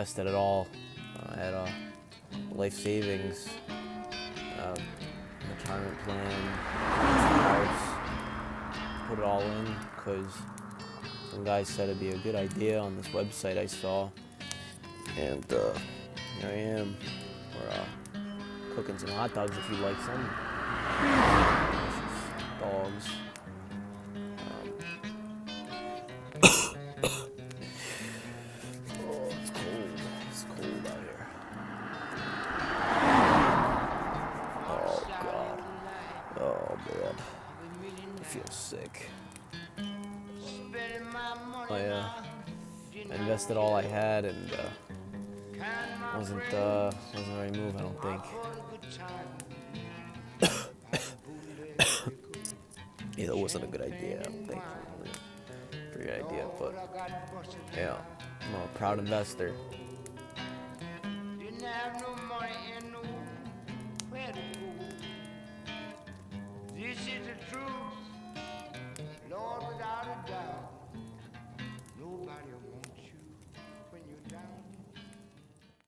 invested it all. I had a life savings, uh, retirement plan, house, put it all in because some guy said it'd be a good idea on this website I saw, and here I am. We're cooking some hot dogs if you'd like some. Dogs. Oh, it's cold. It's cold out here. Oh, God. Oh, man. I feel sick. I invested all I had and wasn't very moved, I don't think. Yeah, that wasn't a good idea, I don't think. Pretty good idea, but yeah, I'm a proud investor.